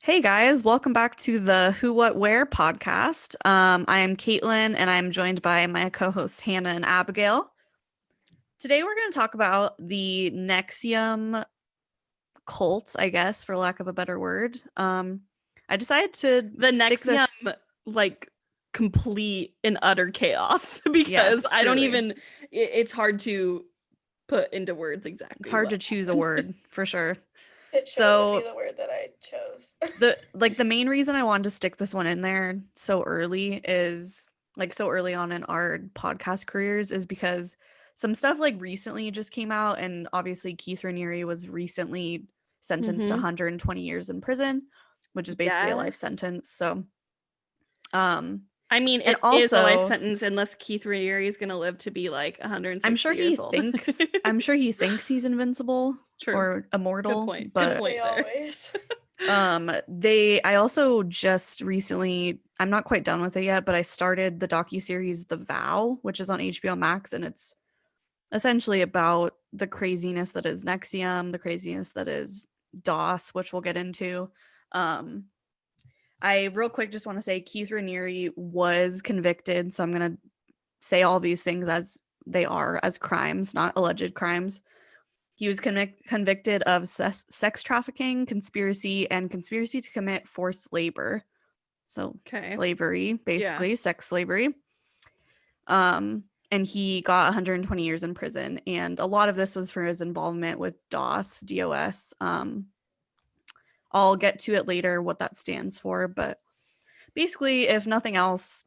Hey guys, welcome back to the Who What Where podcast. I am Caitlin and I'm joined by my co-hosts Hannah and Abigail. Today we're going to talk about the NXIVM cult, I guess, for lack of a better word. I decided to The stick next yum, this. like complete and utter chaos because Yes, I don't truly. even it's hard to put into words It's exactly hard what to choose a happened. word for sure. It shouldn't be So the word that I chose. the main reason I wanted to stick this one in there so early is so early on in our podcast careers is because some stuff like recently just came out, and obviously Keith Raniere was recently sentenced to Mm-hmm. 120 years in prison, which is basically a life Yes. sentence. So um I mean, and it is a life also sentence unless Keith Raniere is going to live to be like I'm 160 sure he years old. thinks I'm sure he thinks he's invincible True. or immortal, Good but point there. Always. I also just recently, I'm not quite done with it yet, but I started the docuseries The Vow, which is on HBO Max, and it's essentially about the craziness that is NXIVM, the craziness that is DOS, which we'll get into. I real quick just want to say Keith Raniere was convicted, so I'm gonna say all these things as they are, as crimes, not alleged crimes. He was convicted of sex trafficking, conspiracy, and conspiracy to commit forced labor. So slavery, basically, sex slavery. And he got 120 years in prison. And a lot of this was for his involvement with DOS. I'll get to it later, what that stands for. But basically, if nothing else,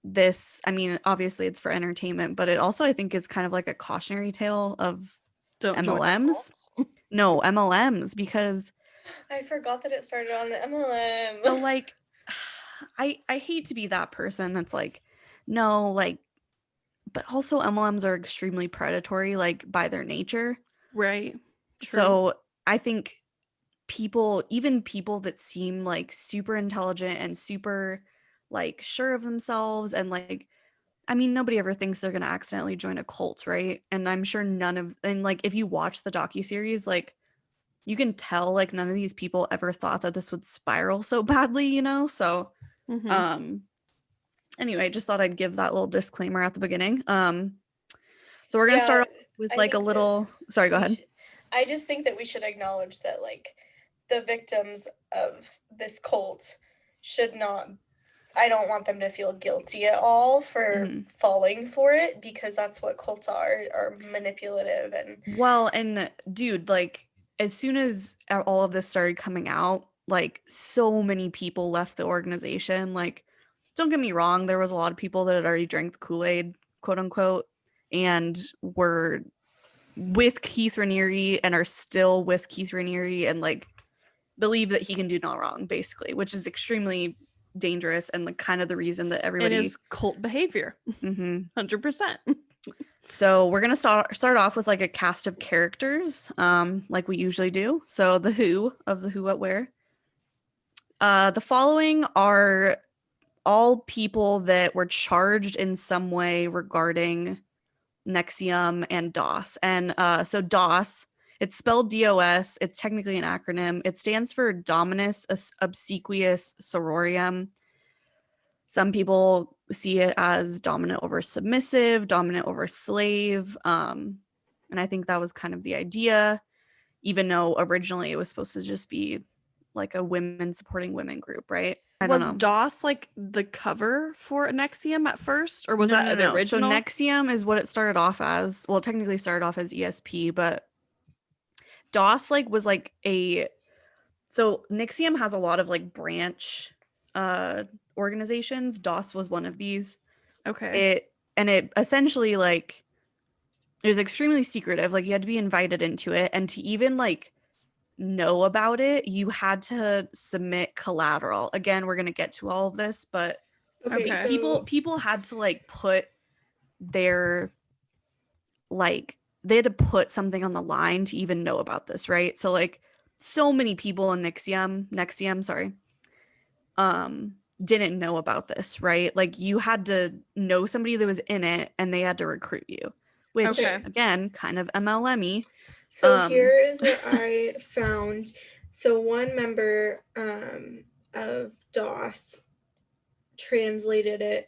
obviously it's for entertainment, but it also, I think, is kind of like a cautionary tale of Don't MLMs. No, MLMs, because I forgot that it started on the MLM. so like I hate to be that person that's like, no, like, but also MLMs are extremely predatory, like by their nature. Right. True. So I think even people that seem like super intelligent and super like sure of themselves and like, I mean, nobody ever thinks they're going to accidentally join a cult, right? And I'm sure and like if you watch the docuseries, like you can tell like none of these people ever thought that this would spiral so badly, you know? So anyway, just thought I'd give that little disclaimer at the beginning. So we're gonna start off with like a little sorry, go ahead. I just think that we should acknowledge that like the victims of this cult should not, I don't want them to feel guilty at all for falling for it, because that's what cults are manipulative. And dude, like as soon as all of this started coming out, like so many people left the organization. Like, don't get me wrong, there was a lot of people that had already drank the Kool-Aid, quote unquote, and were with Keith Raniere and are still with Keith Raniere and like believe that he can do no wrong, basically, which is extremely dangerous and like kind of the reason that everybody it is cult behavior. 100%. So we're gonna start off with like a cast of characters, like we usually do. So the Who of the Who What Where. The following are all people that were charged in some way regarding NXIVM and DOS. And so DOS, it's spelled DOS. It's technically an acronym. It stands for Dominus Obsequious Sororium. Some people see it as dominant over submissive, dominant over slave. And I think that was kind of the idea, even though originally it was supposed to just be like a women supporting women group, right? I don't know. Was DOS like the cover for NXIVM at first, or was that the original? So NXIVM is what it started off as. Well, it technically started off as ESP, but DOS like was like so NXIVM has a lot of like branch organizations. DOS was one of these. Okay. It essentially like it was extremely secretive. Like you had to be invited into it, and to even like know about it, you had to submit collateral. Again, we're gonna get to all of this, but people had to like put their like they had to put something on the line to even know about this, right? So like so many people in NXIVM, sorry, didn't know about this, right? Like you had to know somebody that was in it and they had to recruit you, which again, kind of MLM-y. So here is what I found. So one member of DOS translated it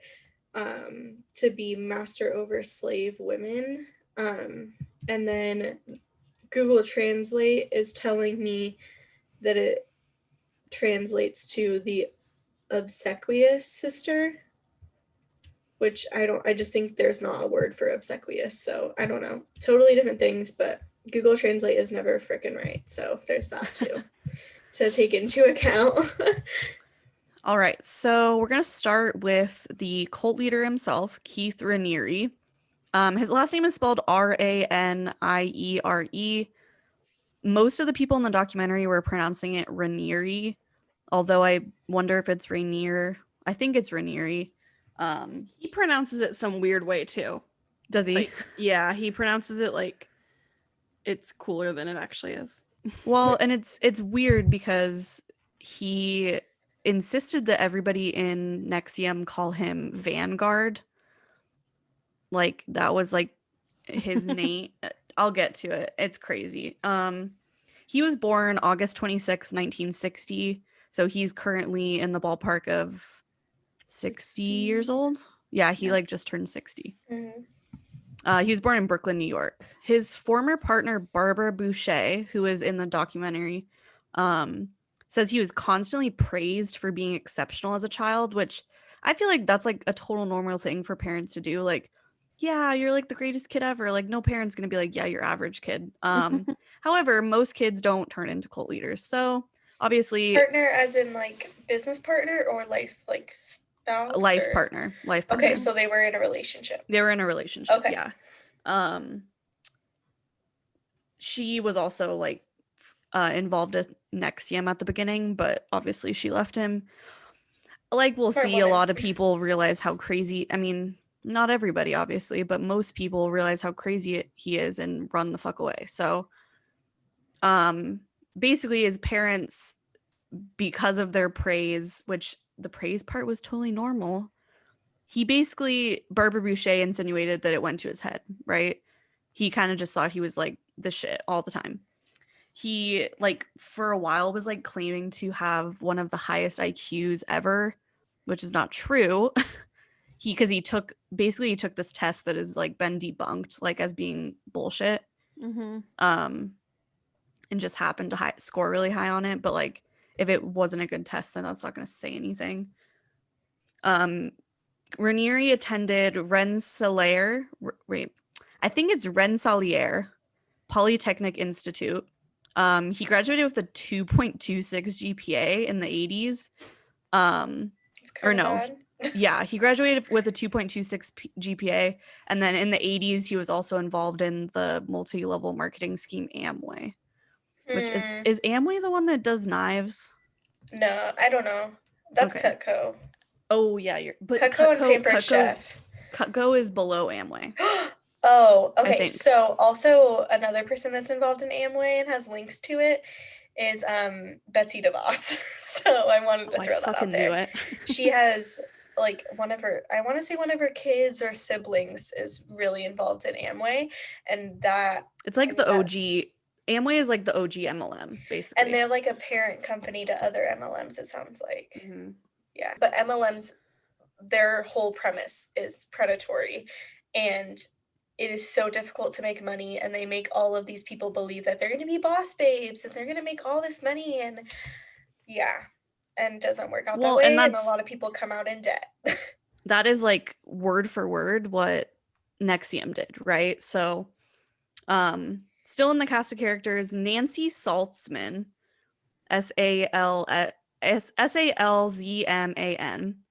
to be master over slave women. And then Google Translate is telling me that it translates to the obsequious sister, which I just think there's not a word for obsequious. So I don't know. Totally different things, but Google Translate is never freaking right. So there's that too to take into account. All right, so we're going to start with the cult leader himself, Keith Raniere. His last name is spelled Raniere. Most of the people in the documentary were pronouncing it Raniere, although I wonder if it's Rainier. I think it's Raniere. He pronounces it some weird way too. Does he? Like, yeah, he pronounces it like it's cooler than it actually is. Well, and it's weird because he insisted that everybody in NXIVM call him Vanguard. Like that was like his name. I'll get to it. It's crazy. He was born August 26, 1960. So he's currently in the ballpark of 60 years old. Yeah, he like just turned 60. Mm-hmm. He was born in Brooklyn, New York. His former partner, Barbara Boucher, who is in the documentary, says he was constantly praised for being exceptional as a child, which I feel like that's like a total normal thing for parents to do. Like, yeah, you're like the greatest kid ever. Like, no parent's going to be like, yeah, you're average kid. However, most kids don't turn into cult leaders. So obviously, Partner as in like business partner or life like spouse? life or... partner. Okay, so they were in a relationship. They were in a relationship. Okay. Yeah. She was also like involved in NXIVM at the beginning, but obviously she left him. Like we'll Smart see woman. a lot of people realize how crazy, I mean, not everybody obviously, but most people realize how crazy he is and run the fuck away. So basically his parents, because of their praise, which the praise part was totally normal, Barbara Boucher insinuated that it went to his head, right? He kind of just thought he was like the shit all the time. He like for a while was like claiming to have one of the highest IQs ever, which is not true. Because he took this test that has like been debunked like as being bullshit. And just happened to score really high on it, but like if it wasn't a good test, then that's not going to say anything. Raniere attended Rensselaer, I think it's Rensselaer Polytechnic Institute. He graduated with a 2.26 GPA in the 80s. Or no, bad. Yeah, he graduated with a 2.26 GPA, and then in the 80s, he was also involved in the multi-level marketing scheme Amway, which is Amway the one that does knives? No, I don't know. That's Okay. Cutco. Oh yeah, but Cutco and Paper Chef. Cutco is below Amway. Oh, I okay. think. So also another person that's involved in Amway and has links to it is Betsy DeVos. So I wanted to throw that out there. Knew it. She has like one of her kids or siblings is really involved in Amway, and that it's like the OG. Amway is like the OG MLM, basically. And they're like a parent company to other MLMs, it sounds like. Mm-hmm. Yeah. But MLMs, their whole premise is predatory, and it is so difficult to make money, and they make all of these people believe that they're going to be boss babes and they're going to make all this money, and yeah, and it doesn't work out that way, and a lot of people come out in debt. That is like word for word what NXIVM did, right? So still in the cast of characters, Nancy Saltzman, Salzman,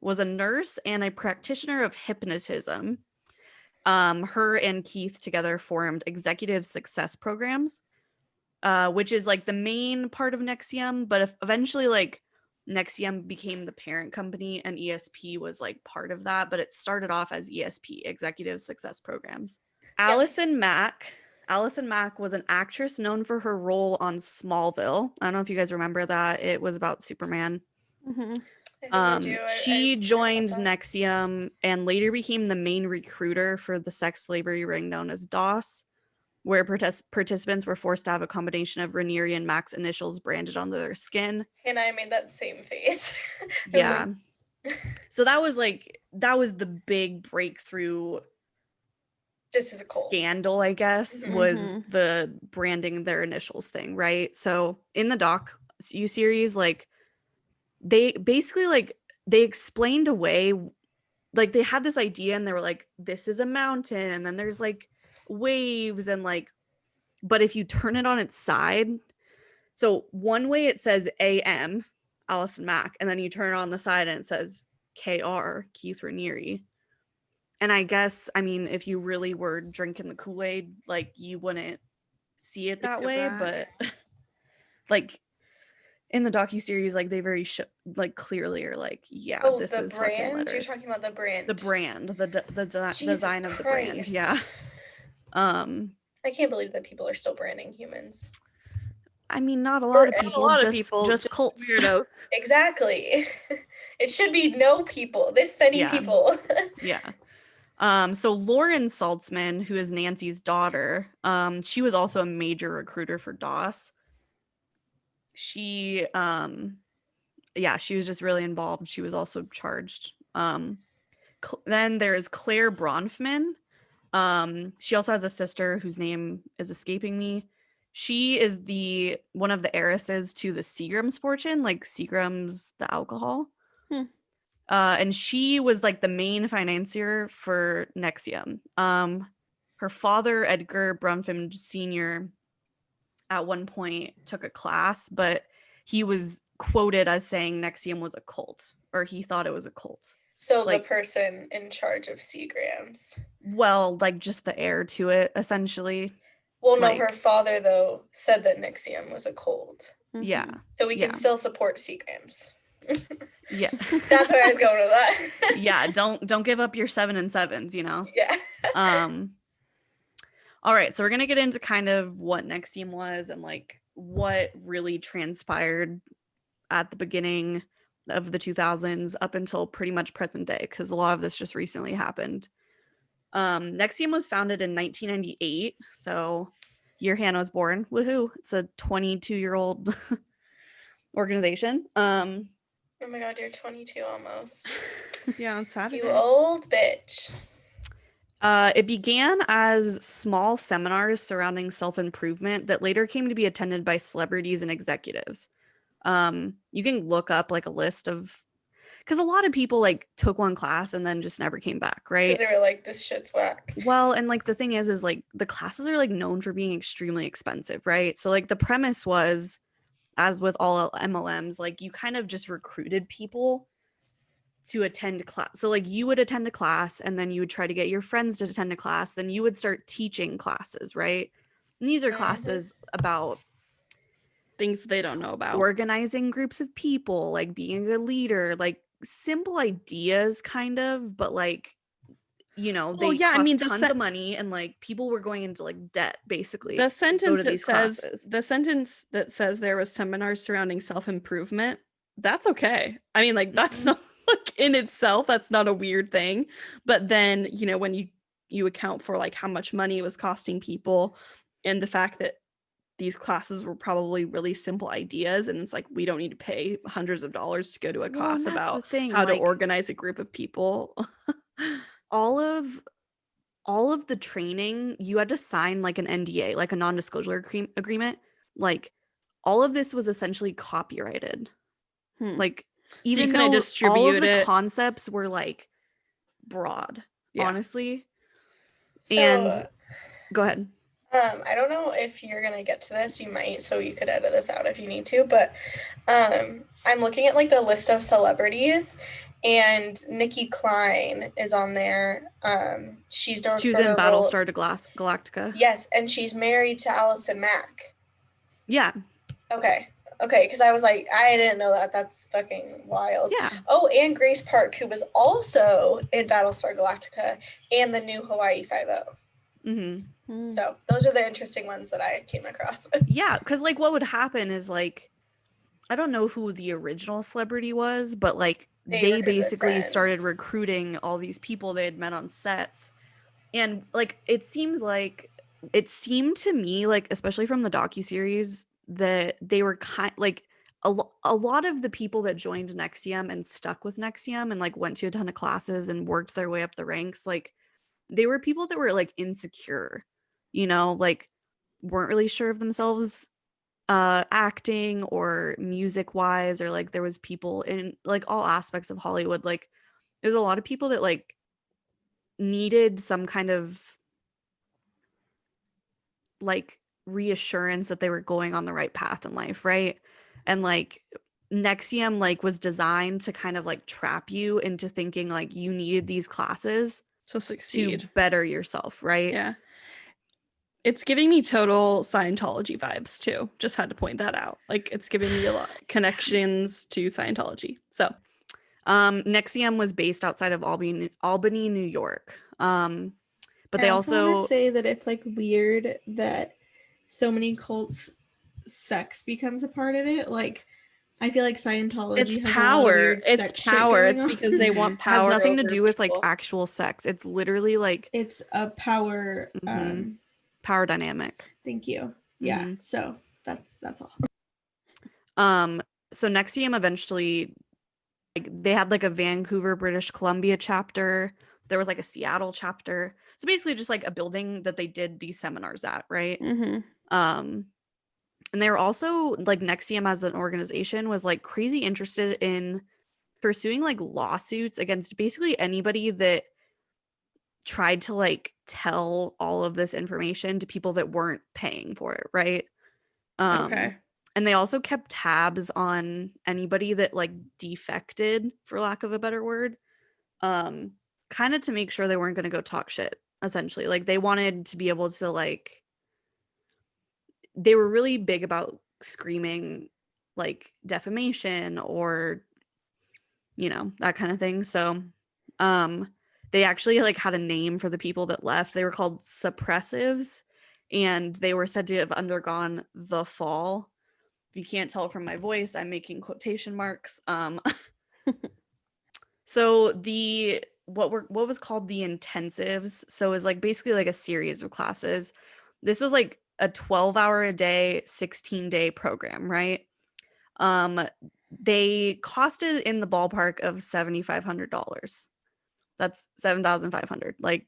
was a nurse and a practitioner of hypnotism. Her and Keith together formed executive success programs, which is like the main part of NXIVM, but eventually like NXIVM became the parent company and ESP was like part of that, but it started off as ESP, executive success programs. Yeah. Alison Mack was an actress known for her role on Smallville. I don't know if you guys remember that. It was about Superman. Mm-hmm. She joined NXIVM and later became the main recruiter for the sex slavery ring known as DOS. where participants were forced to have a combination of Raniere and Mack's initials branded onto their skin. And I made that same face. Yeah. So that was the big breakthrough This is a cult scandal, I guess, was the branding their initials thing, right? So in the docu-series, like, they basically, like, they explained away, like, they had this idea and they were like, this is a mountain and then there's like waves and like, but if you turn it on its side, so one way it says AM, Alison Mack, and then you turn it on the side and it says KR, Keith Raniere. And I guess, I mean, if you really were drinking the Kool-Aid, like, you wouldn't see it that way, but like in the docuseries, like, they very like clearly are like, yeah, this the is brand? fucking letters. You're talking about the brand. The brand, the design of the brand, yeah. I can't believe that people are still branding humans. I mean, not a lot of people, just cults. Weirdos. Exactly. It should be no people. This many people. Yeah. So Lauren Saltzman, who is Nancy's daughter, she was also a major recruiter for DOS. She she was just really involved. She was also charged. Then there's Claire Bronfman. She also has a sister whose name is escaping me. She is one of the heiresses to the Seagram's fortune, like Seagram's, the alcohol. And she was like the main financier for NXIVM. Her father, Edgar Bronfman Sr., at one point took a class, but he was quoted as saying NXIVM was a cult, or he thought it was a cult. So like, the person in charge of Seagram's. Well, like, just the heir to it, essentially. Well, no, her father, though, said that NXIVM was a cult. Yeah. So we can still support Seagram's. Yeah. That's where I was going with that. Yeah, don't give up your 7 and 7s, you know? Yeah. All right, so we're going to get into kind of what NXIVM was and like what really transpired at the beginning of the 2000s up until pretty much present day, because a lot of this just recently happened. NXIVM was founded in 1998, so year Hannah was born. Woohoo! It's a 22-year-old organization. Oh my god, you're 22 almost. Yeah, on Saturday. You old bitch. It began as small seminars surrounding self-improvement that later came to be attended by celebrities and executives. You can look up like a list of, because a lot of people like took one class and then just never came back, right? Because they were like, this shit's whack. Well, and like the thing is like the classes are like known for being extremely expensive, right? So like the premise was, as with all MLMs, like you kind of just recruited people to attend class. So like you would attend a class and then you would try to get your friends to attend a class, then you would start teaching classes, right? And these are classes about things they don't know about, organizing groups of people, like being a leader, like simple ideas kind of, but like, you know, they cost tons of money and like people were going into like debt basically. The sentence that says there was seminars surrounding self-improvement, that's okay. I mean, like that's not like in itself, that's not a weird thing. But then, you know, when you account for like how much money it was costing people and the fact that these classes were probably really simple ideas, and it's like we don't need to pay hundreds of dollars to go to a class about how to organize a group of people. all of the training, you had to sign like an NDA, like a non-disclosure agreement. Like all of this was essentially copyrighted. Like even though all of the concepts were like broad, honestly. So, and go ahead. I don't know if you're gonna get to this. You might, so you could edit this out if you need to. But I'm looking at like the list of celebrities, and Nikki Klein is on there. She was in Battlestar Galactica. Yes, and she's married to Alison Mack. Yeah. Okay, because I was like, I didn't know that. That's fucking wild. Yeah. Oh, and Grace Park, who was also in Battlestar Galactica and the new Hawaii Five-0. So those are the interesting ones that I came across. Yeah, because like what would happen is like, I don't know who the original celebrity was, but like they basically started recruiting all these people they had met on sets. And like it seems like it seemed to me like, especially from the docuseries, that they were like a lot of the people that joined NXIVM and stuck with NXIVM and like went to a ton of classes and worked their way up the ranks, like they were people that were like insecure, you know, like weren't really sure of themselves acting or music wise, or like there was people in like all aspects of Hollywood, like there's a lot of people that like needed some kind of like reassurance that they were going on the right path in life, right? And like NXIVM like was designed to kind of like trap you into thinking like you needed these classes to succeed, to better yourself, right? Yeah. It's giving me total Scientology vibes too. Just had to point that out. Like it's giving me a lot of connections to Scientology. So NXIVM was based outside of Albany, New York. But they I also want to say that it's like weird that so many cults sex becomes a part of it. Like I feel like Scientology it's has power. a lot of weird It's sex power. shit It's going because on. they want power. has nothing to over do with like people. actual sex. It's literally like It's a power power dynamic. Thank you. Yeah. So that's all. So NXIVM eventually, like, they had like a Vancouver, British Columbia chapter. There was like a Seattle chapter. So basically just like a building that they did these seminars at, right? And they were also like NXIVM as an organization was like crazy interested in pursuing like lawsuits against basically anybody that tried to like tell all of this information to people that weren't paying for it, right? Okay. And they also kept tabs on anybody that like defected, for lack of a better word, kind of to make sure they weren't going to go talk shit, essentially. Like they wanted to be able to like, they were really big about screaming like defamation or, you know, that kind of thing. So they actually like had a name for the people that left. They were called suppressives, and they were said to have undergone the fall. If you can't tell from my voice, I'm making quotation marks. So what was called the intensives, so it was like basically like a series of classes. This was like a 12-hour a day, 16-day program, right? They costed in the ballpark of $7,500. That's $7,500. Like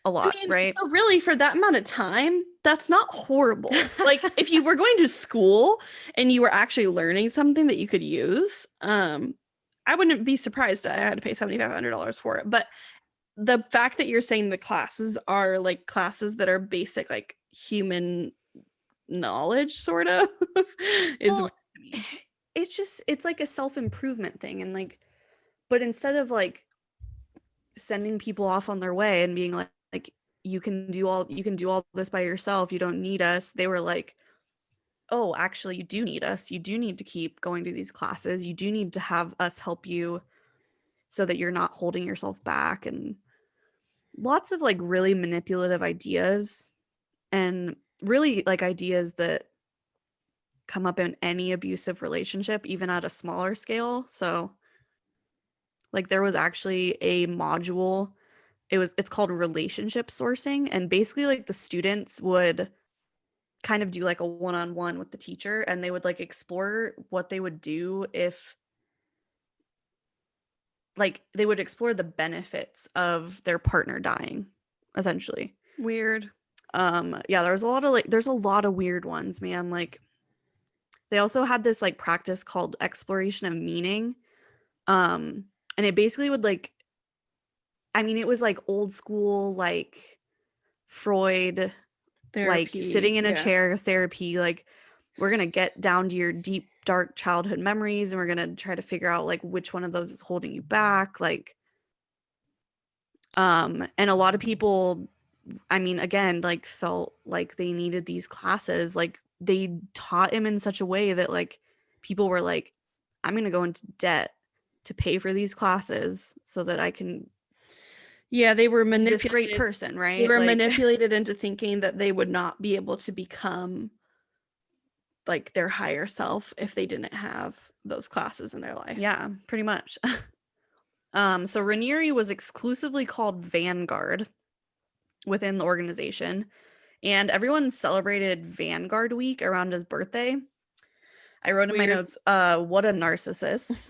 a lot, right? So really, for that amount of time, that's not horrible. Like if you were going to school and you were actually learning something that you could use, I wouldn't be surprised I had to pay $7,500 for it. But the fact that you're saying the classes are like classes that are basic, like human knowledge, sort of, is well, it's like a self-improvement thing, and like, but instead of like sending people off on their way and being like you can do all this by yourself, you don't need us, they were like, oh, actually you do need us, you do need to keep going to these classes, you do need to have us help you so that you're not holding yourself back. And lots of like really manipulative ideas, and really like ideas that come up in any abusive relationship, even at a smaller scale. So like there was actually a module, it's called relationship sourcing, and basically like the students would kind of do like a one-on-one with the teacher, and they would like explore what they would do if like they would explore the benefits of their partner dying, essentially. weird. Yeah, there's a lot of weird ones, man. Like they also had this like practice called exploration of meaning. And it basically would like, I mean, it was like old school, like Freud, Therapy, like sitting in a chair therapy. Like we're going to get down to your deep, dark childhood memories, and we're going to try to figure out like which one of those is holding you back. Like, and a lot of people, I mean, again, like felt like they needed these classes. Like they taught him in such a way that like people were like, I'm going to go into debt to pay for these classes so that I can they were be manipulated. this great person, right? They were like, manipulated into thinking that they would not be able to become like their higher self if they didn't have those classes in their life. Yeah, pretty much. So Raniere was exclusively called Vanguard within the organization, And everyone celebrated Vanguard Week around his birthday. I wrote in my notes, what a narcissist.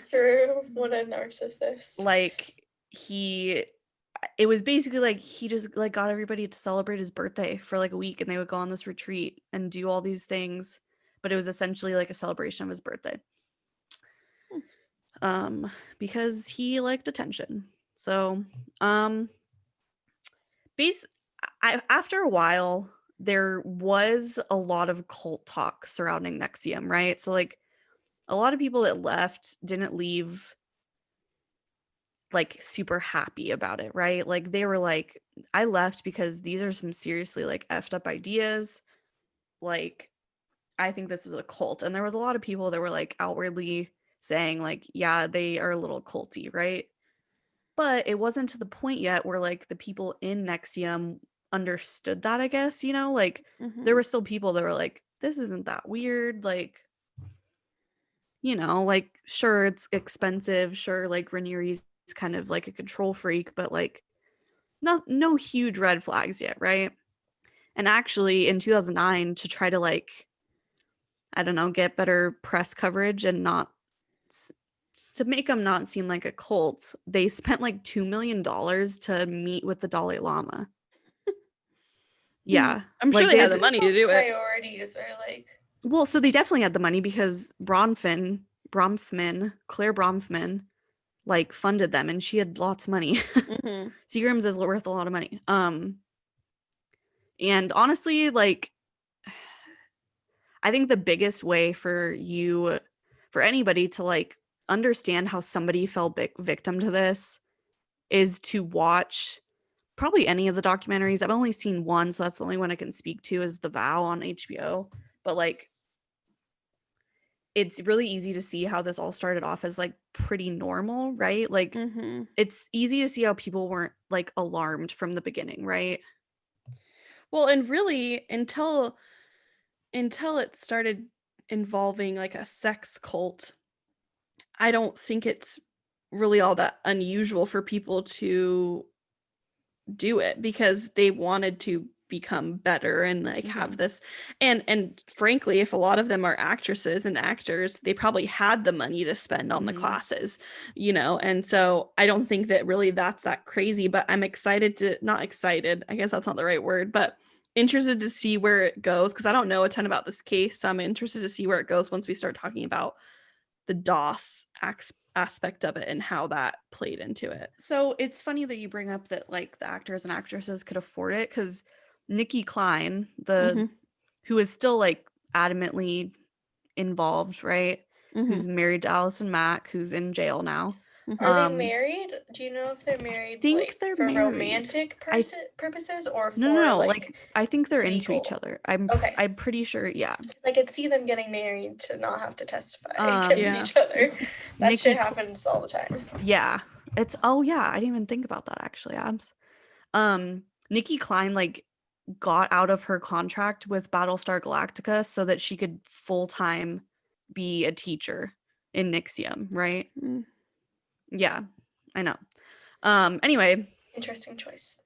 True, what a narcissist. Like, it was basically like he just like got everybody to celebrate his birthday for like a week, and they would go on this retreat and do all these things, but it was essentially like a celebration of his birthday. Because he liked attention. So, after a while, there was a lot of cult talk surrounding NXIVM, right? So, like, a lot of people that left didn't leave like super happy about it, right? Like, they were like, I left because these are some seriously like effed up ideas. Like, I think this is a cult. And there was a lot of people that were like outwardly saying like, yeah, they are a little culty, right? But it wasn't to the point yet where like the people in NXIVM understood that, I guess, you know, like there were still people that were like, this isn't that weird, like, you know, like, sure, it's expensive, sure, like Raniere's kind of like a control freak, but like no huge red flags yet, right? And actually in 2009, to try to like, I don't know, get better press coverage and not to make them not seem like a cult, they spent like $2 million to meet with the Dalai Lama. Yeah. I'm sure like, they had the money to do it. Priorities are like, well, so they definitely had the money because Claire Bronfman, like funded them, and she had lots of money. Seagram's is worth a lot of money. And honestly, like, I think the biggest way for anybody to like understand how somebody fell victim to this is to watch probably any of the documentaries. I've only seen one, so that's the only one I can speak to, is The Vow on HBO. But like, it's really easy to see how this all started off as like pretty normal, right? Like, it's easy to see how people weren't like alarmed from the beginning, right? Well, and really until it started involving like a sex cult, I don't think it's really all that unusual for people to do it, because they wanted to become better and like have this, and frankly, if a lot of them are actresses and actors, they probably had the money to spend on the classes, you know. And so I don't think that really that's that crazy, but I'm not excited, I guess that's not the right word, but interested to see where it goes, because I don't know a ton about this case, so I'm interested to see where it goes once we start talking about the DOS aspect of it and how that played into it. So it's funny that you bring up that like the actors and actresses could afford it, because Nikki Klein, who is still like adamantly involved, right? Who's married to Alison Mack, who's in jail now. Are they married? Do you know if they're married? Think like, they're for married. romantic purposes, or for no. like I think they're legal? into each other. I'm pretty sure. Yeah. I could see them getting married to not have to testify against each other. That shit happens all the time. Yeah. I didn't even think about that actually, Abs. Nikki Klein like got out of her contract with Battlestar Galactica so that she could full-time be a teacher in NXIVM, right? Yeah, I know. Anyway, interesting choice.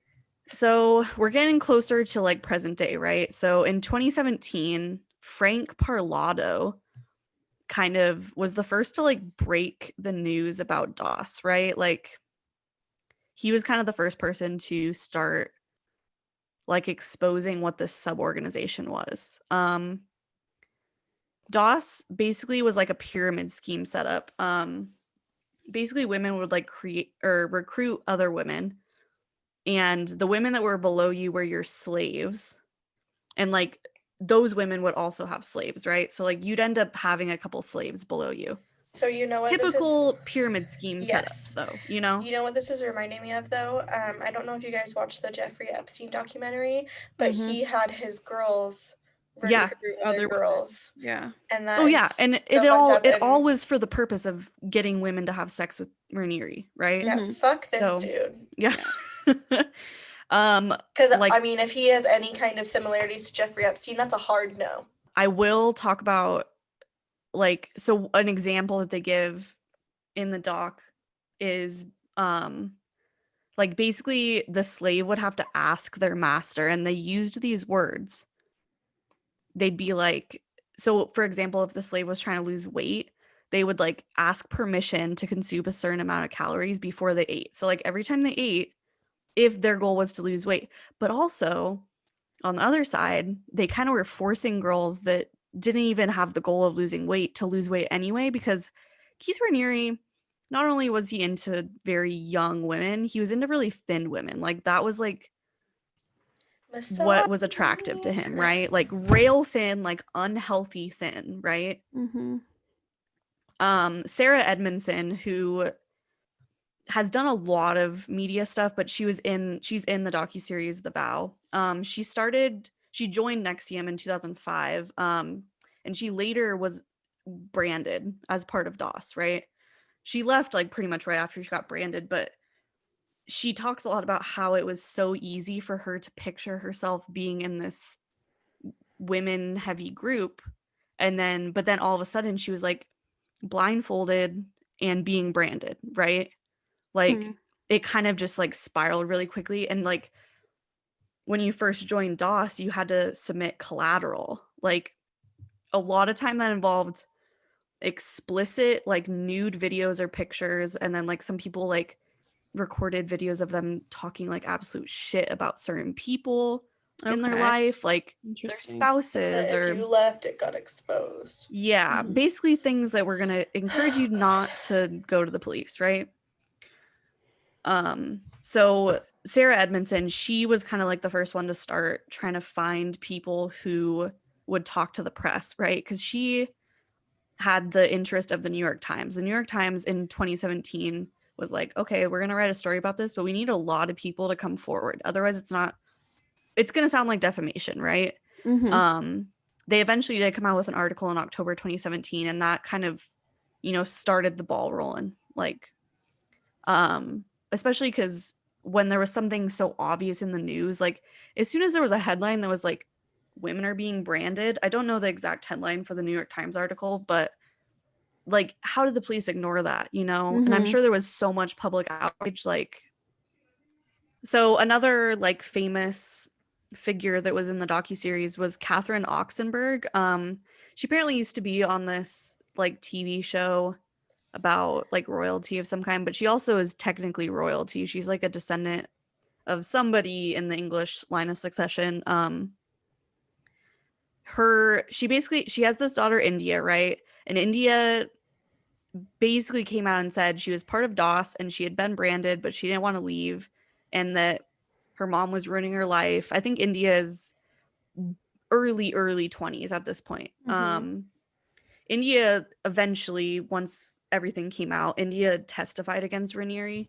So we're getting closer to like present day, right? So in 2017, Frank Parlato kind of was the first to like break the news about DOS, right? Like, he was kind of the first person to start like exposing what this sub-organization was. DOS basically was like a pyramid scheme setup. Basically women would like create or recruit other women, and the women that were below you were your slaves, and like those women would also have slaves, right? So like you'd end up having a couple slaves below you. So you know what typical pyramid scheme setup, though, you know? You know what this is reminding me of, though? I don't know if you guys watched the Jeffrey Epstein documentary, but he had his girls recruit other girls. Yeah. And that and it all was for the purpose of getting women to have sex with Raniere, right? Yeah, fuck this dude. Yeah. Because like, I mean, if he has any kind of similarities to Jeffrey Epstein, that's a hard no. I will talk about like, so an example that they give in the doc is like basically the slave would have to ask their master, and they used these words. They'd be like, so for example, if the slave was trying to lose weight, they would like ask permission to consume a certain amount of calories before they ate. So like every time they ate, if their goal was to lose weight. But also on the other side, they kind of were forcing girls that didn't even have the goal of losing weight to lose weight anyway, because Keith Raniere, not only was he into very young women, he was into really thin women. Like that was like what was attractive to him, right? Like rail thin, like unhealthy thin, right? Mm-hmm. Sarah Edmondson, who has done a lot of media stuff, but she's in the docuseries The Vow. She joined NXIVM in 2005, and she later was branded as part of DOS, right? She left like pretty much right after she got branded, but she talks a lot about how it was so easy for her to picture herself being in this women heavy group, but then all of a sudden she was like blindfolded and being branded, right? Like it kind of just like spiraled really quickly. And like when you first joined DOS, you had to submit collateral. Like a lot of time that involved explicit like nude videos or pictures, and then like some people like recorded videos of them talking like absolute shit about certain people in their life, like their spouses, if or you left, it got exposed. Yeah, basically things that were gonna encourage you not to go to the police, right? So Sarah Edmondson, she was kind of like the first one to start trying to find people who would talk to the press, right? Because she had the interest of the New York Times. The New York Times in 2017 was like, okay, we're going to write a story about this, but we need a lot of people to come forward. Otherwise, it's going to sound like defamation, right? They eventually did come out with an article in October 2017, and that kind of, started the ball rolling. Like, especially because when there was something so obvious in the news, like as soon as there was a headline that was like, women are being branded. I don't know the exact headline for the New York Times article, but like, how did the police ignore that, And I'm sure there was so much public outrage. Like, so another like famous figure that was in the docuseries was Catherine Oxenburg. She apparently used to be on this like TV show about like royalty of some kind, but she also is technically royalty. She's like a descendant of somebody in the English line of succession. She has this daughter, India, right? And India basically came out and said she was part of DOS and she had been branded, but she didn't want to leave, and that her mom was ruining her life. I think India is early 20s at this point. India eventually, once everything came out, India testified against Raniere.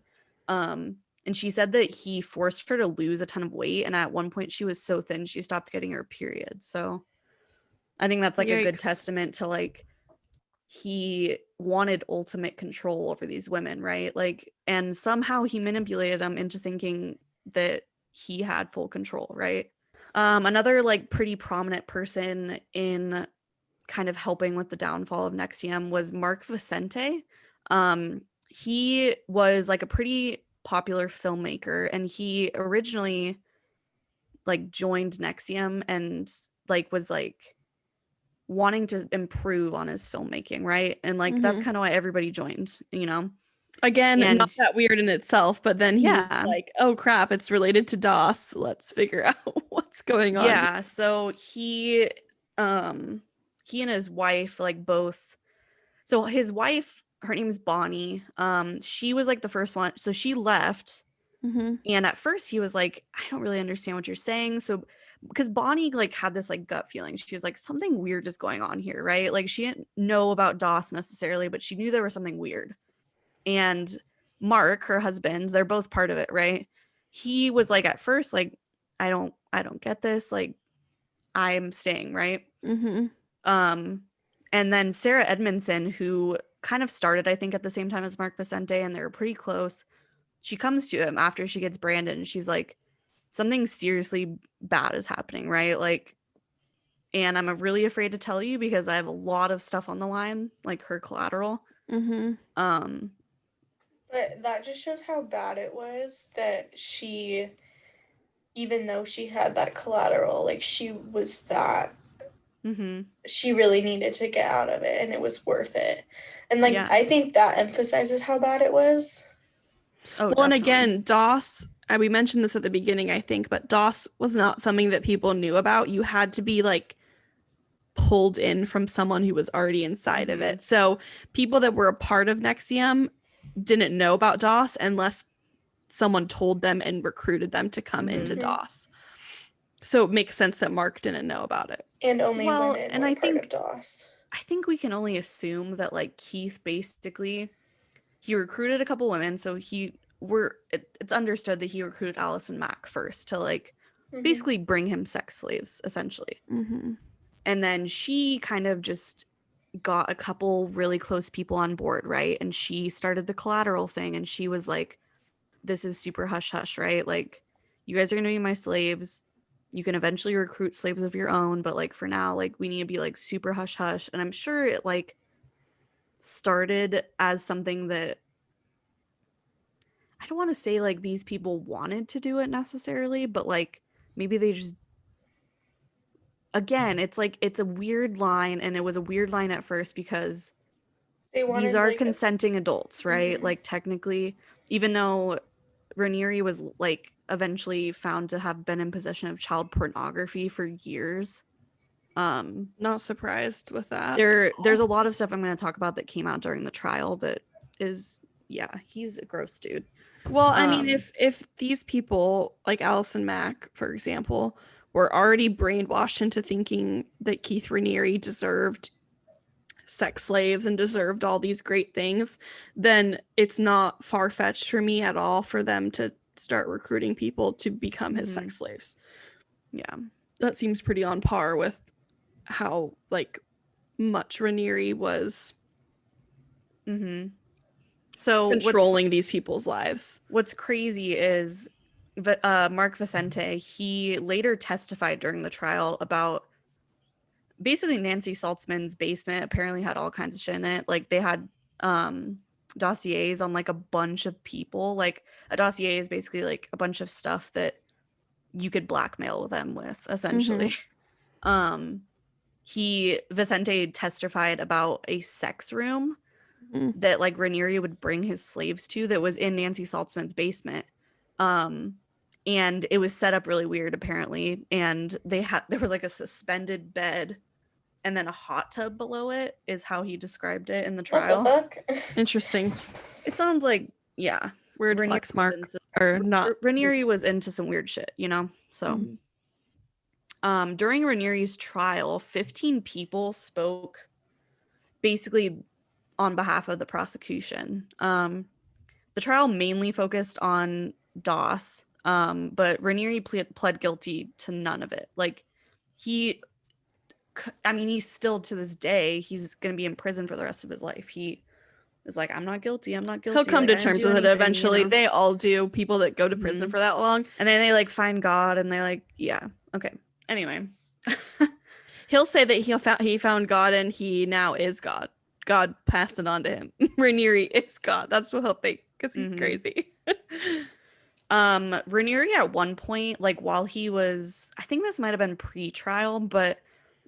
And she said that he forced her to lose a ton of weight, and at one point she was so thin she stopped getting her period. So I think that's like a good testament to like he wanted ultimate control over these women, right? Like, and somehow he manipulated them into thinking that he had full control, right? Another like pretty prominent person in kind of helping with the downfall of NXIVM was Mark Vicente. He was like a pretty popular filmmaker, and he originally like joined NXIVM and like was like wanting to improve on his filmmaking, right? And like that's kind of why everybody joined, Again, not that weird in itself, but then he was like, oh crap, it's related to DOS. Let's figure out what's going on. Yeah, so he and his wife like both. So his wife, her name's Bonnie. She was like the first one. So she left. And at first he was like, I don't really understand what you're saying. So because Bonnie like had this like gut feeling. She was like, something weird is going on here, right? Like she didn't know about DOS necessarily, but she knew there was something weird. And Mark, her husband, they're both part of it, right? He was like at first like, I don't get this. Like I'm staying, right? And then Sarah Edmondson, who kind of started, I think, at the same time as Mark Vicente, and they were pretty close. She comes to him after she gets branded, and she's like, something seriously bad is happening, right? Like, and I'm really afraid to tell you because I have a lot of stuff on the line, like her collateral. But But that just shows how bad it was that she, even though she had that collateral, like she was that, she really needed to get out of it and it was worth it. And like, I think that emphasizes how bad it was. Oh, well, definitely. And again, DOS, we mentioned this at the beginning, I think, but DOS was not something that people knew about. You had to be like pulled in from someone who was already inside of it. So people that were a part of NXIVM didn't know about DOS unless someone told them and recruited them to come into DOS. So it makes sense that Mark didn't know about it. And only women were part of DOS. I think we can only assume that like Keith basically, he recruited a couple women. So it's understood that he recruited Alison Mack first to like basically bring him sex slaves, essentially. And then she kind of just got a couple really close people on board, right? And she started the collateral thing, and she was like, this is super hush hush, right? Like, you guys are gonna be my slaves. You can eventually recruit slaves of your own, but like for now, like we need to be like super hush hush. And I'm sure it like started as something that, I don't want to say like these people wanted to do it necessarily, but like maybe they just, again, it's like, it's a weird line, and it was a weird line at first because these are like consenting adults, right? Like technically, even though Raniere was like eventually found to have been in possession of child pornography for years. Not surprised with that. There's a lot of stuff I'm going to talk about that came out during the trial that is, he's a gross dude. Well, I mean, if these people like Alison Mack, for example, were already brainwashed into thinking that Keith Raniere deserved sex slaves and deserved all these great things, then it's not far-fetched for me at all for them to start recruiting people to become his sex slaves. Yeah, that seems pretty on par with how like much Raniere was so controlling these people's lives. What's crazy is Mark Vicente, he later testified during the trial about basically Nancy Saltzman's basement apparently had all kinds of shit in it. Like they had dossiers on like a bunch of people. Like a dossier is basically like a bunch of stuff that you could blackmail them with, essentially. Vicente testified about a sex room that like Raniere would bring his slaves to that was in Nancy Saltzman's basement. And it was set up really weird apparently, and there was like a suspended bed and then a hot tub below it, is how he described it in the trial. What the fuck? Interesting. It sounds like weird flex mark or not. Raniere was into some weird shit, you know. So during Raniere's trial, 15 people spoke basically on behalf of the prosecution. The trial mainly focused on DOS, but Raniere pled guilty to none of it. Like he's still, to this day, he's going to be in prison for the rest of his life. He is like, I'm not guilty. He'll come to terms with it eventually. You know? They all do. People that go to prison for that long. And then they like find God and they're like, yeah, okay. Anyway. He'll say that he found God and he now is God. God passed it on to him. Raniere is God. That's what he'll think because he's crazy. Raniere at one point, like while he was, I think this might have been pre-trial, but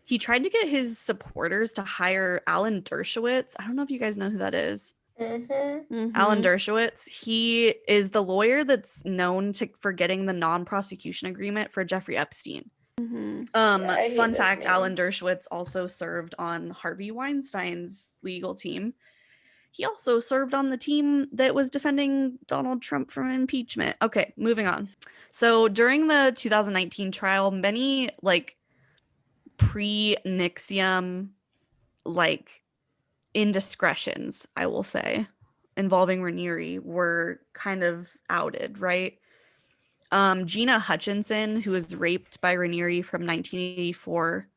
he tried to get his supporters to hire Alan Dershowitz. I don't know if you guys know who that is. Alan Dershowitz. He is the lawyer that's known for getting the non-prosecution agreement for Jeffrey Epstein. Fun fact, Alan Dershowitz also served on Harvey Weinstein's legal team. He also served on the team that was defending Donald Trump from impeachment. Okay, moving on. So during the 2019 trial, many like pre-NXIVM like indiscretions, I will say, involving Raniere were kind of outed, right? Gina Hutchinson, who was raped by Raniere from 1984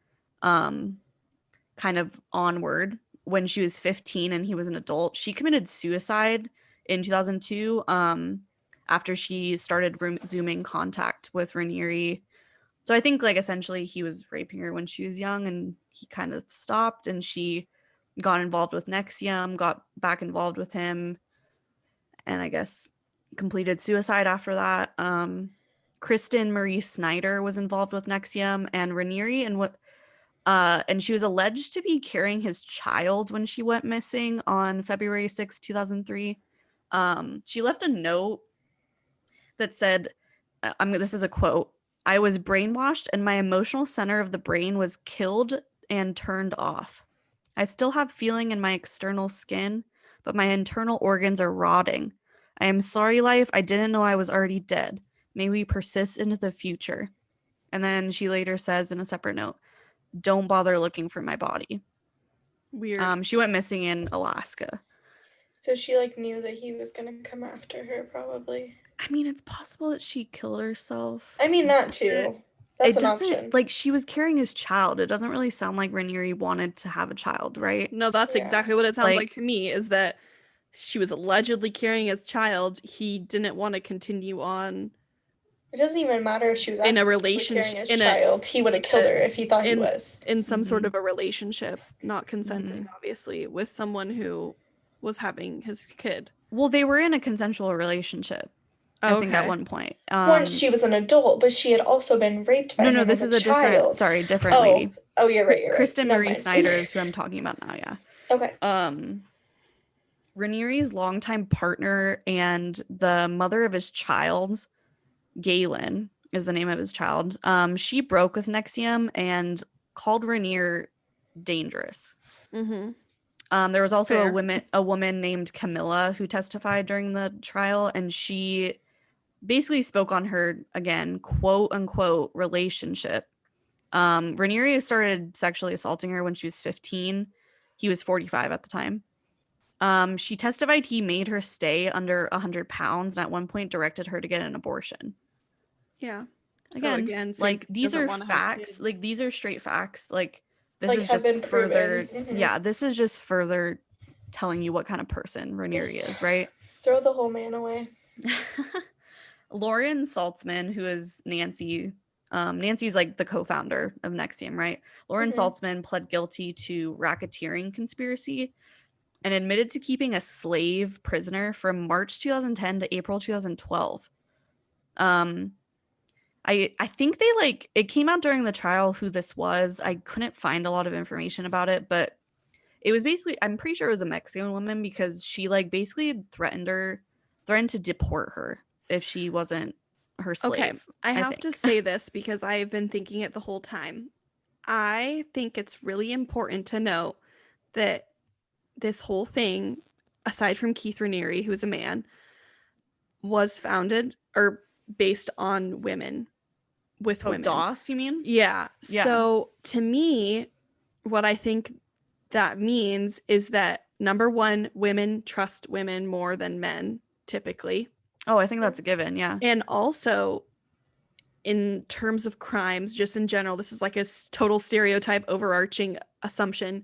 kind of onward, when she was 15 and he was an adult, she committed suicide in 2002 after she started resuming contact with Raniere. So I think like essentially he was raping her when she was young and he kind of stopped, and she got involved with NXIVM, got back involved with him. and I guess completed suicide after that. Kristen Marie Snyder was involved with NXIVM and Raniere, and she was alleged to be carrying his child when she went missing on February 6, 2003. She left a note that said, this is a quote, "I was brainwashed and my emotional center of the brain was killed and turned off. I still have feeling in my external skin, but my internal organs are rotting. I am sorry, life. I didn't know I was already dead. May we persist into the future." And then she later says in a separate note, "Don't bother looking for my body." Weird. She went missing in Alaska. So she like knew that he was gonna come after her, probably. I mean, it's possible that she killed herself. I mean, that too. That's an option. Like, she was carrying his child. It doesn't really sound like Raniere wanted to have a child, right? No, that's exactly what it sounds like to me, is that she was allegedly carrying his child. He didn't want to continue on. It doesn't even matter if she was in a relationship carrying his child. He would have killed her if he thought he was. In some sort of a relationship, not consenting, obviously, with someone who was having his kid. Well, they were in a consensual relationship. I think at one point. Once she was an adult, but she had also been raped by him as a child. No, this is a different lady. Oh, you're right. Kristen Marie Snyder is who I'm talking about now, yeah. Okay. Raniere's longtime partner and the mother of his child, Galen is the name of his child. She broke with NXIVM and called Raniere dangerous. There was also a woman named Camilla who testified during the trial, and she basically spoke on her, again, quote unquote, relationship. Raniere started sexually assaulting her when she was 15. He was 45 at the time. She testified he made her stay under 100 pounds and at one point directed her to get an abortion. Yeah. Again, like, these are facts. Like, these are straight facts. Like, this is just further. Yeah, this is just further telling you what kind of person Raniere is, right? Throw the whole man away. Lauren Saltzman, who is Nancy, Nancy's like the co-founder of NXIVM, right? Lauren Saltzman pled guilty to racketeering conspiracy and admitted to keeping a slave prisoner from March 2010 to April 2012. I think it came out during the trial who this was. I couldn't find a lot of information about it, but it was basically, I'm pretty sure it was a Mexican woman because she basically threatened to deport her if she wasn't her slave. Okay, I have to say this because I've been thinking it the whole time. I think it's really important to note that this whole thing, aside from Keith Raniere, who is a man, was founded or based on women. With women. DOS, you mean? Yeah. So to me, what I think that means is that, number one, women trust women more than men, typically. Oh, I think that's a given, yeah. And also, in terms of crimes, just in general, this is like a total stereotype, overarching assumption.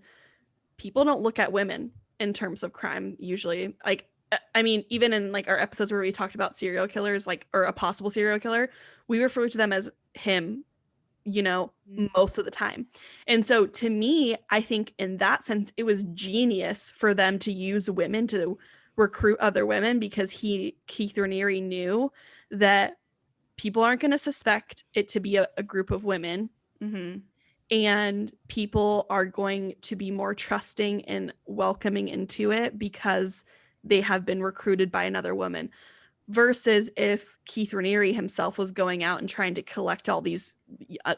People don't look at women in terms of crime, usually. Like, I mean, even in like our episodes where we talked about serial killers, like, or a possible serial killer, we refer to them as him, most of the time. And so to me, I think in that sense, it was genius for them to use women to recruit other women because Keith Raniere knew that people aren't going to suspect it to be a group of women. And people are going to be more trusting and welcoming into it because they have been recruited by another woman. Versus if Keith Raniere himself was going out and trying to collect all these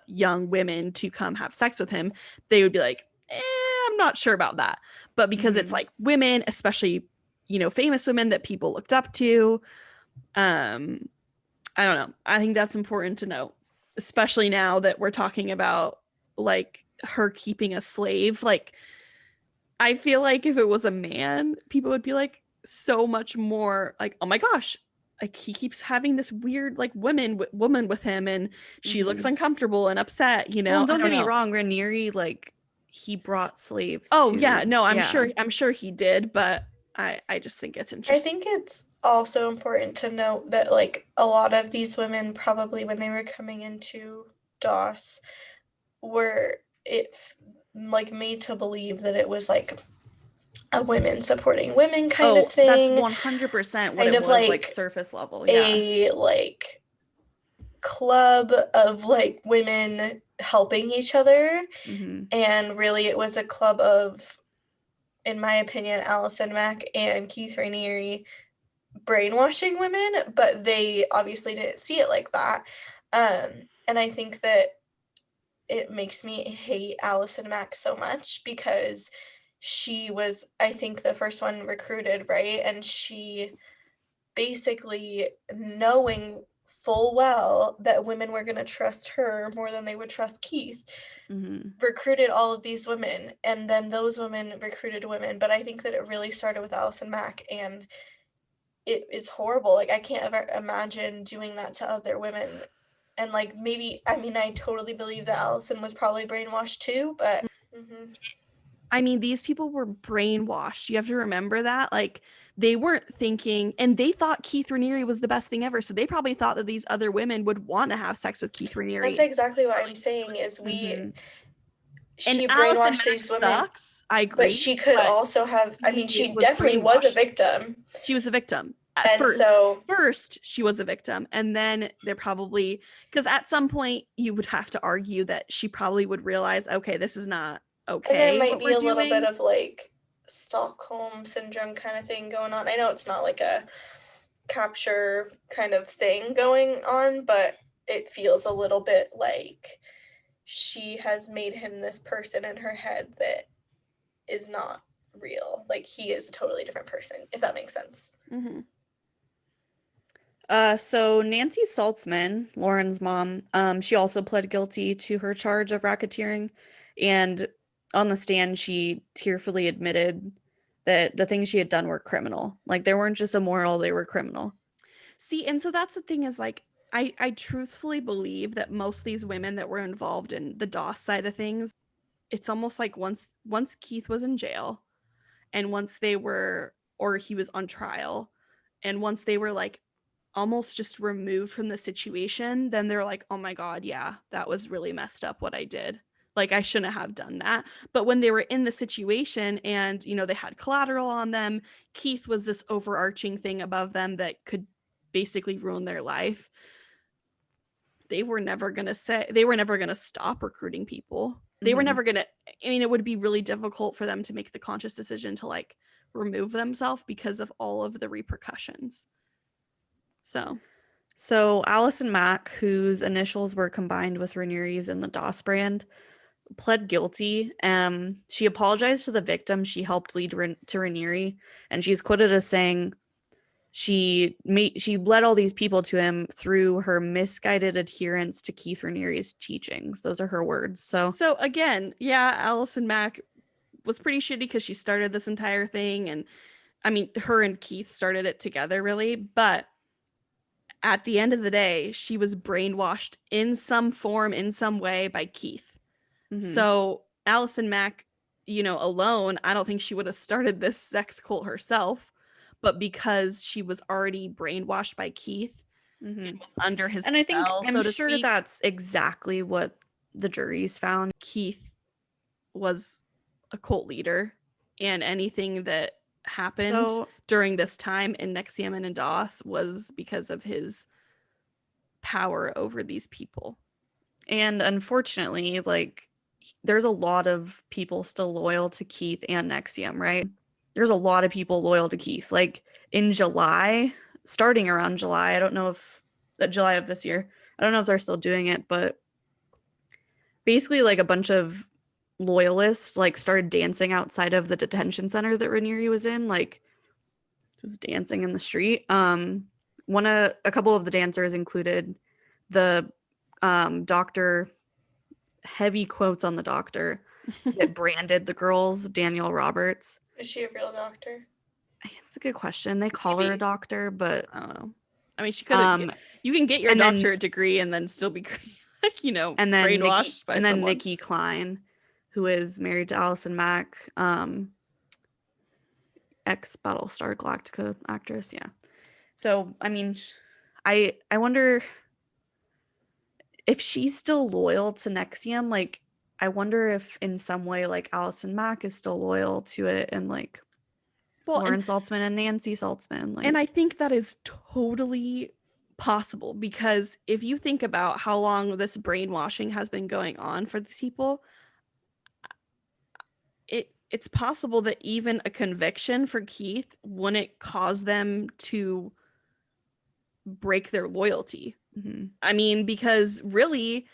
young women to come have sex with him, they would be like, I'm not sure about that. But because it's like women, especially, famous women that people looked up to, I don't know. I think that's important to note, especially now that we're talking about like her keeping a slave. Like, I feel like if it was a man, people would be like so much more like, oh my gosh, like he keeps having this weird like woman with him and she looks uncomfortable and upset, Well, don't get me wrong, Raniere, like, he brought slaves. I'm sure he did, but I just think it's interesting. I think it's also important to note that like a lot of these women probably when they were coming into DOS were made to believe that it was like a women supporting women kind of thing. That's 100% what kind it of was, like surface level. A like club of like women helping each other. And really it was a club of, in my opinion, Alison Mack and Keith Raniere brainwashing women, but they obviously didn't see it like that. And I think that it makes me hate Alison Mack so much because she was, I think, the first one recruited, right? And she basically, knowing full well that women were going to trust her more than they would trust Keith, recruited all of these women, and then those women recruited women. But I think that it really started with Alison Mack, and it is horrible. Like, I can't ever imagine doing that to other women. And like, maybe, I mean, I totally believe that Alison was probably brainwashed too, but I mean, these people were brainwashed. You have to remember that. Like, they weren't thinking, and they thought Keith Raniere was the best thing ever. So they probably thought that these other women would want to have sex with Keith Raniere. That's exactly what I'm saying. Is she and brainwashed these women. Sucks. I agree. But she could also have. I mean, she definitely was a victim. She was a victim. First, she was a victim, and then they're probably, because at some point you would have to argue that she probably would realize, okay, this is not okay. And there might be a little bit of like Stockholm syndrome kind of thing going on. I know it's not like a capture kind of thing going on, but it feels a little bit like she has made him this person in her head that is not real. Like, he is a totally different person, if that makes sense. So Nancy Saltzman, Lauren's mom, she also pled guilty to her charge of racketeering, and on the stand, she tearfully admitted that the things she had done were criminal. Like, they weren't just immoral, they were criminal. See, and so that's the thing is, like, I truthfully believe that most of these women that were involved in the DOS side of things, it's almost like once Keith was in jail, and once they were, or he was on trial, and once they were like almost just removed from the situation, then they're like, oh my God, yeah, that was really messed up what I did. Like, I shouldn't have done that. But when they were in the situation and, you know, they had collateral on them, Keith was this overarching thing above them that could basically ruin their life. They were never going to stop recruiting people. They were never going to, I mean, it would be really difficult for them to make the conscious decision to like remove themselves because of all of the repercussions. So Alison Mack, whose initials were combined with Raniere's in the DOS brand, pled guilty. She apologized to the victim she helped lead to Raniere, and she's quoted as saying she led all these people to him through her misguided adherence to Keith Raniere's teachings. Those are her words. So again, yeah, Alison Mack was pretty shitty because she started this entire thing, and I mean, her and Keith started it together, really, but at the end of the day, she was brainwashed in some form, in some way, by Keith. So Alison Mack, you know, alone, I don't think she would have started this sex cult herself, but because she was already brainwashed by Keith, it was under his spell, and I'm sure that's exactly what the juries found. Keith was a cult leader, and anything that happened during this time in NXIVM and in DOS was because of his power over these people. And unfortunately, like, there's a lot of people still loyal to Keith and NXIVM, right? There's a lot of people loyal to Keith. Like, in July, starting around July, I don't know if July of this year, I don't know if they're still doing it, but basically, like, a bunch of loyalists like started dancing outside of the detention center that Raniere was in, like just dancing in the street. A couple of the dancers included the doctor, heavy quotes on the doctor, that branded the girls, Danielle Roberts. Is she a real doctor? It's a good question. They call her a doctor, but I don't know. I mean, she could. You can get your doctorate degree and then still be, like, you know, and then brainwashed by someone. Nikki Klein, who is married to Alison Mack, ex-Battlestar Galactica actress. Yeah. So, I mean, I wonder if she's still loyal to NXIVM. Like, I wonder if in some way, like, Alison Mack is still loyal to it, and like, Lauren Saltzman and Nancy Saltzman. Like, and I think that is totally possible, because if you think about how long this brainwashing has been going on for these people, it's possible that even a conviction for Keith wouldn't cause them to break their loyalty. mm-hmm. I mean, because really,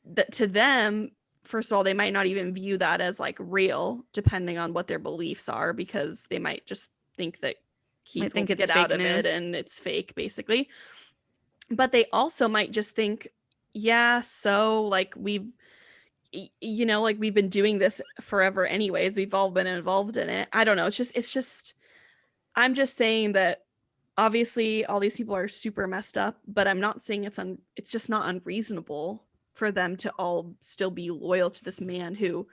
that to them, first of all, they might not even view that as like real, depending on what their beliefs are, because they might just think that Keith will get out of it and it's fake, basically. But they also might just think, yeah, so like we've been doing this forever anyways. We've all been involved in it. I don't know. It's just, I'm just saying that obviously all these people are super messed up, but I'm not saying it's just not unreasonable for them to all still be loyal to this man who,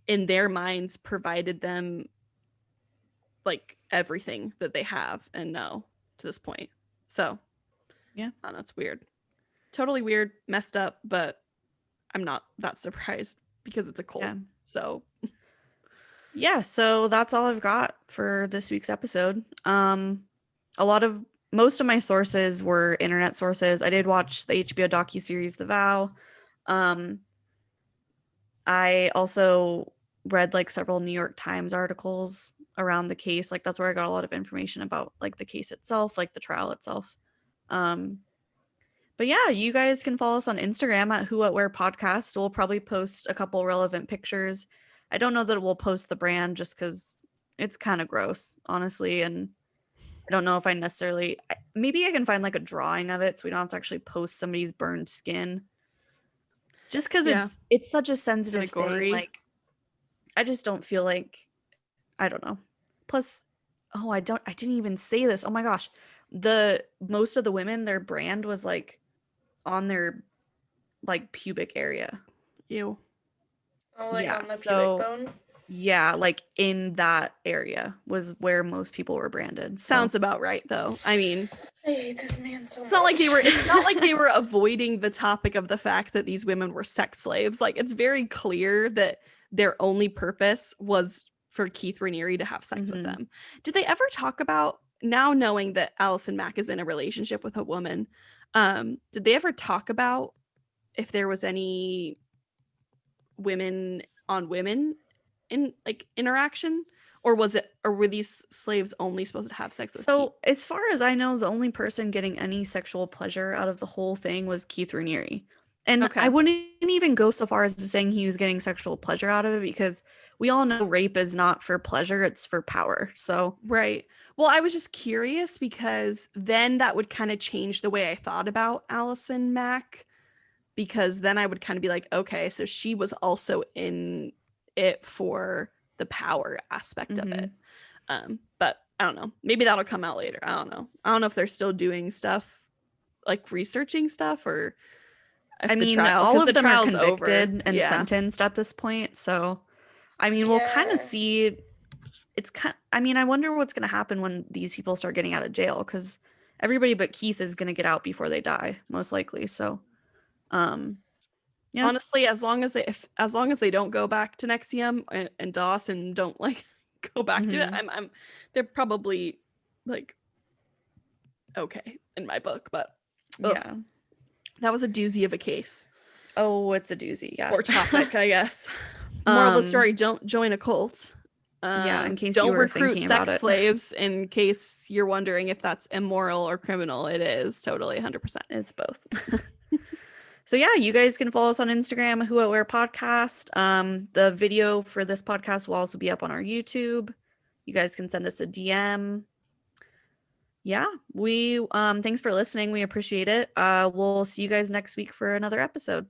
in their minds, provided them like everything that they have and know to this point. So yeah, I don't know, it's weird. Totally weird, messed up, but I'm not that surprised because it's a cult. Yeah. So yeah, so that's all I've got for this week's episode. Most of my sources were internet sources. I did watch the HBO docuseries The Vow. I also read like several New York Times articles around the case. Like that's where I got a lot of information about like the case itself, like the trial itself. But yeah, you guys can follow us on Instagram at Who What Where Podcast. We'll probably post a couple relevant pictures. I don't know that we'll post the brand just because it's kind of gross, honestly. And I don't know if I maybe I can find like a drawing of it so we don't have to actually post somebody's burned skin. Just because it's such a sensitive thing. Like, I just don't feel like, I don't know. Plus, I didn't even say this. Oh my gosh. Most of the women, their brand was like on their like pubic area. Ew. Oh, like on the pubic bone? Yeah, like in that area was where most people were branded. Sounds about right, though. I mean, I hate this man so much. It's not like they were avoiding the topic of the fact that these women were sex slaves. Like, it's very clear that their only purpose was for Keith Raniere to have sex with them. Did they ever talk about, now knowing that Alison Mack is in a relationship with a woman, did they ever talk about if there was any women on women in like interaction, or were these slaves only supposed to have sex with Keith? As far as I know, the only person getting any sexual pleasure out of the whole thing was Keith Raniere. And I wouldn't even go so far as to saying he was getting sexual pleasure out of it, because we all know rape is not for pleasure, it's for power. So right. Well, I was just curious because then that would kind of change the way I thought about Alison Mack, because then I would kind of be like, okay, so she was also in it for the power aspect of it. But I don't know. Maybe that'll come out later. I don't know. I don't know if they're still doing stuff, like researching stuff, or I mean, all of them are convicted and sentenced at this point. So, I mean, we'll kind of see. I wonder what's going to happen when these people start getting out of jail, because everybody but Keith is going to get out before they die, most likely. So, yeah. Honestly, as long as they don't go back to NXIVM and DOS and don't like go back to it, they're probably like okay in my book. But yeah, that was a doozy of a case. Oh, it's a doozy, yeah. Or topic, I guess. Moral of the story: don't join a cult. In case don't you were recruit thinking sex about it. slaves. In case you're wondering if that's immoral or criminal, it is totally 100%. It's both. So yeah, you guys can follow us on Instagram, Who What Where Podcast. The video for this podcast will also be up on our YouTube. You guys can send us a DM. Yeah, we thanks for listening. We appreciate it. We'll see you guys next week for another episode.